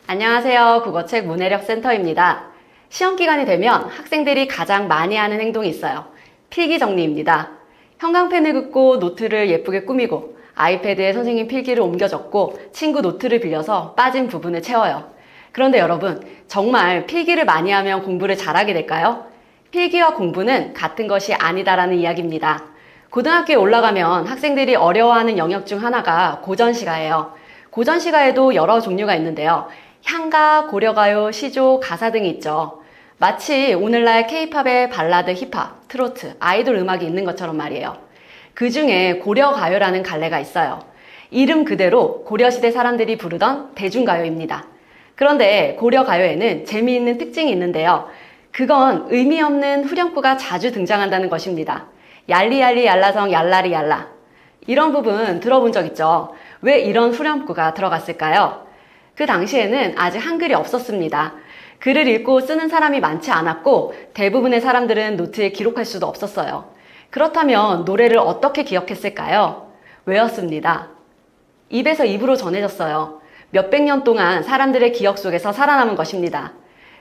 안녕하세요. 국어책 문해력 센터입니다. 시험 기간이 되면 학생들이 가장 많이 하는 행동이 있어요. 필기 정리입니다. 형광펜을 긋고 노트를 예쁘게 꾸미고 아이패드에 선생님 필기를 옮겨 적고 친구 노트를 빌려서 빠진 부분을 채워요. 그런데 여러분, 정말 필기를 많이 하면 공부를 잘하게 될까요? 필기와 공부는 같은 것이 아니다라는 이야기입니다. 고등학교에 올라가면 학생들이 어려워하는 영역 중 하나가 고전시가예요. 고전시가에도 여러 종류가 있는데요. 향가, 고려가요, 시조, 가사 등이 있죠. 마치 오늘날 K-팝의 발라드, 힙합, 트로트, 아이돌 음악이 있는 것처럼 말이에요. 그 중에 고려가요라는 갈래가 있어요. 이름 그대로 고려시대 사람들이 부르던 대중가요입니다. 그런데 고려가요에는 재미있는 특징이 있는데요. 그건 의미 없는 후렴구가 자주 등장한다는 것입니다. 얄리얄리 얄라성 얄라리 얄라. 이런 부분 들어본 적 있죠? 왜 이런 후렴구가 들어갔을까요? 그 당시에는 아직 한글이 없었습니다. 글을 읽고 쓰는 사람이 많지 않았고 대부분의 사람들은 노트에 기록할 수도 없었어요. 그렇다면 노래를 어떻게 기억했을까요? 외웠습니다. 입에서 입으로 전해졌어요. 몇백 년 동안 사람들의 기억 속에서 살아남은 것입니다.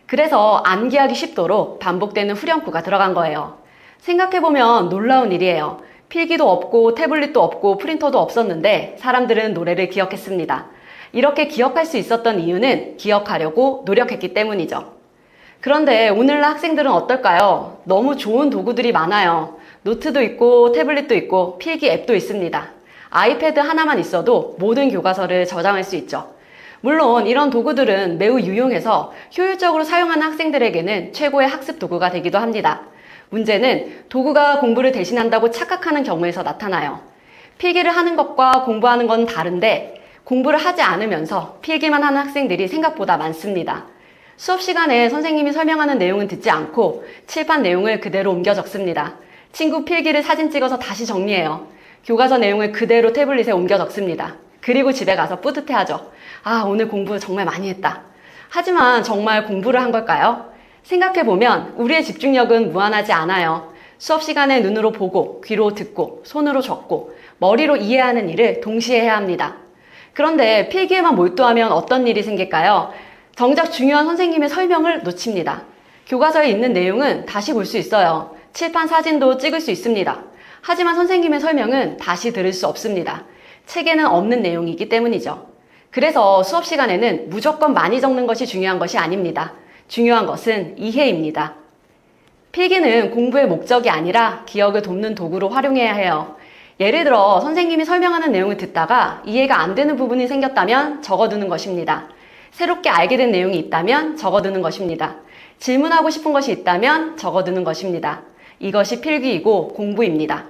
그래서 암기하기 쉽도록 반복되는 후렴구가 들어간 거예요. 생각해보면 놀라운 일이에요. 필기도 없고 태블릿도 없고 프린터도 없었는데 사람들은 노래를 기억했습니다. 이렇게 기억할 수 있었던 이유는 기억하려고 노력했기 때문이죠. 그런데 오늘날 학생들은 어떨까요? 너무 좋은 도구들이 많아요. 노트도 있고 태블릿도 있고 필기 앱도 있습니다. 아이패드 하나만 있어도 모든 교과서를 저장할 수 있죠. 물론 이런 도구들은 매우 유용해서 효율적으로 사용하는 학생들에게는 최고의 학습 도구가 되기도 합니다. 문제는 도구가 공부를 대신한다고 착각하는 경우에서 나타나요. 필기를 하는 것과 공부하는 건 다른데 공부를 하지 않으면서 필기만 하는 학생들이 생각보다 많습니다. 수업 시간에 선생님이 설명하는 내용은 듣지 않고 칠판 내용을 그대로 옮겨 적습니다. 친구 필기를 사진 찍어서 다시 정리해요. 교과서 내용을 그대로 태블릿에 옮겨 적습니다. 그리고 집에 가서 뿌듯해하죠. 아, 오늘 공부 정말 많이 했다. 하지만 정말 공부를 한 걸까요? 생각해보면 우리의 집중력은 무한하지 않아요. 수업 시간에 눈으로 보고, 귀로 듣고, 손으로 적고, 머리로 이해하는 일을 동시에 해야 합니다. 그런데 필기에만 몰두하면 어떤 일이 생길까요? 정작 중요한 선생님의 설명을 놓칩니다. 교과서에 있는 내용은 다시 볼 수 있어요. 칠판 사진도 찍을 수 있습니다. 하지만 선생님의 설명은 다시 들을 수 없습니다. 책에는 없는 내용이기 때문이죠. 그래서 수업 시간에는 무조건 많이 적는 것이 중요한 것이 아닙니다. 중요한 것은 이해입니다. 필기는 공부의 목적이 아니라 기억을 돕는 도구로 활용해야 해요. 예를 들어 선생님이 설명하는 내용을 듣다가 이해가 안 되는 부분이 생겼다면 적어두는 것입니다. 새롭게 알게 된 내용이 있다면 적어두는 것입니다. 질문하고 싶은 것이 있다면 적어두는 것입니다. 이것이 필기이고 공부입니다.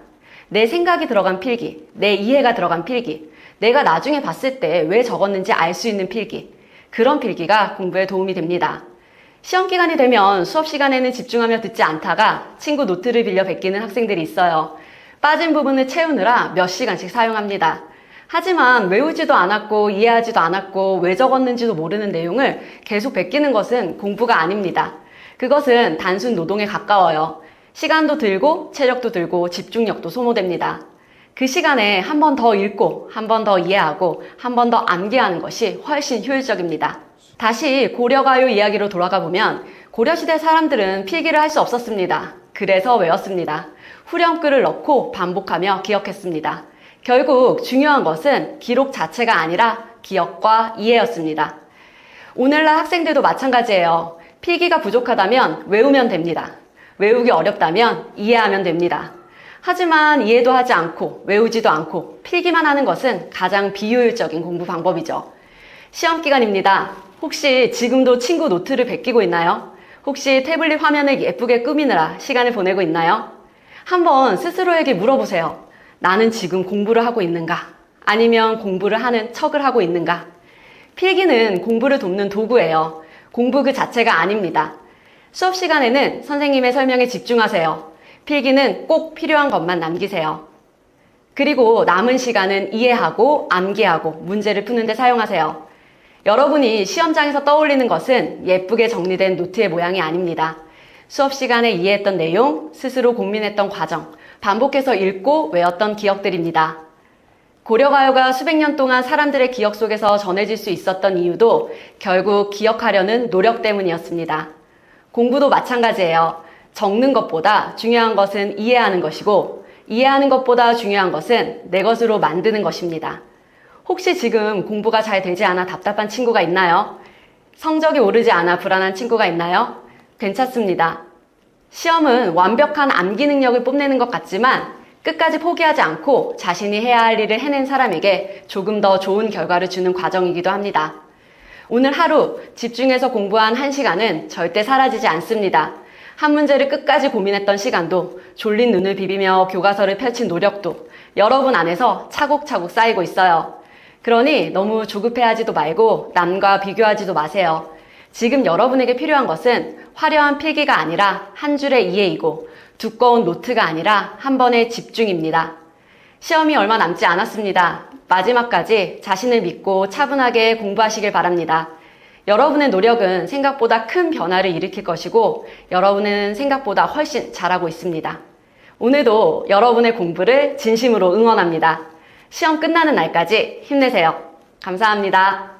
내 생각이 들어간 필기, 내 이해가 들어간 필기, 내가 나중에 봤을 때 왜 적었는지 알 수 있는 필기, 그런 필기가 공부에 도움이 됩니다. 시험 기간이 되면 수업 시간에는 집중하며 듣지 않다가 친구 노트를 빌려 베끼는 학생들이 있어요. 빠진 부분을 채우느라 몇 시간씩 사용합니다. 하지만 외우지도 않았고 이해하지도 않았고 왜 적었는지도 모르는 내용을 계속 베끼는 것은 공부가 아닙니다. 그것은 단순 노동에 가까워요. 시간도 들고 체력도 들고 집중력도 소모됩니다. 그 시간에 한 번 더 읽고 한 번 더 이해하고 한 번 더 암기하는 것이 훨씬 효율적입니다. 다시 고려가요 이야기로 돌아가 보면 고려시대 사람들은 필기를 할 수 없었습니다. 그래서 외웠습니다. 후렴구를 넣고 반복하며 기억했습니다. 결국 중요한 것은 기록 자체가 아니라 기억과 이해였습니다. 오늘날 학생들도 마찬가지예요. 필기가 부족하다면 외우면 됩니다. 외우기 어렵다면 이해하면 됩니다. 하지만 이해도 하지 않고 외우지도 않고 필기만 하는 것은 가장 비효율적인 공부 방법이죠. 시험 기간입니다. 혹시 지금도 친구 노트를 베끼고 있나요? 혹시 태블릿 화면을 예쁘게 꾸미느라 시간을 보내고 있나요? 한번 스스로에게 물어보세요. 나는 지금 공부를 하고 있는가? 아니면 공부를 하는 척을 하고 있는가? 필기는 공부를 돕는 도구예요. 공부 그 자체가 아닙니다. 수업 시간에는 선생님의 설명에 집중하세요. 필기는 꼭 필요한 것만 남기세요. 그리고 남은 시간은 이해하고 암기하고 문제를 푸는 데 사용하세요. 여러분이 시험장에서 떠올리는 것은 예쁘게 정리된 노트의 모양이 아닙니다. 수업 시간에 이해했던 내용, 스스로 고민했던 과정, 반복해서 읽고 외웠던 기억들입니다. 고려가요가 수백 년 동안 사람들의 기억 속에서 전해질 수 있었던 이유도 결국 기억하려는 노력 때문이었습니다. 공부도 마찬가지예요. 적는 것보다 중요한 것은 이해하는 것이고, 이해하는 것보다 중요한 것은 내 것으로 만드는 것입니다. 혹시 지금 공부가 잘 되지 않아 답답한 친구가 있나요? 성적이 오르지 않아 불안한 친구가 있나요? 괜찮습니다. 시험은 완벽한 암기 능력을 뽐내는 것 같지만 끝까지 포기하지 않고 자신이 해야 할 일을 해낸 사람에게 조금 더 좋은 결과를 주는 과정이기도 합니다. 오늘 하루 집중해서 공부한 1시간은 절대 사라지지 않습니다. 한 문제를 끝까지 고민했던 시간도, 졸린 눈을 비비며 교과서를 펼친 노력도 여러분 안에서 차곡차곡 쌓이고 있어요. 그러니 너무 조급해하지도 말고 남과 비교하지도 마세요. 지금 여러분에게 필요한 것은 화려한 필기가 아니라 한 줄의 이해이고, 두꺼운 노트가 아니라 한 번의 집중입니다. 시험이 얼마 남지 않았습니다. 마지막까지 자신을 믿고 차분하게 공부하시길 바랍니다. 여러분의 노력은 생각보다 큰 변화를 일으킬 것이고, 여러분은 생각보다 훨씬 잘하고 있습니다. 오늘도 여러분의 공부를 진심으로 응원합니다. 시험 끝나는 날까지 힘내세요. 감사합니다.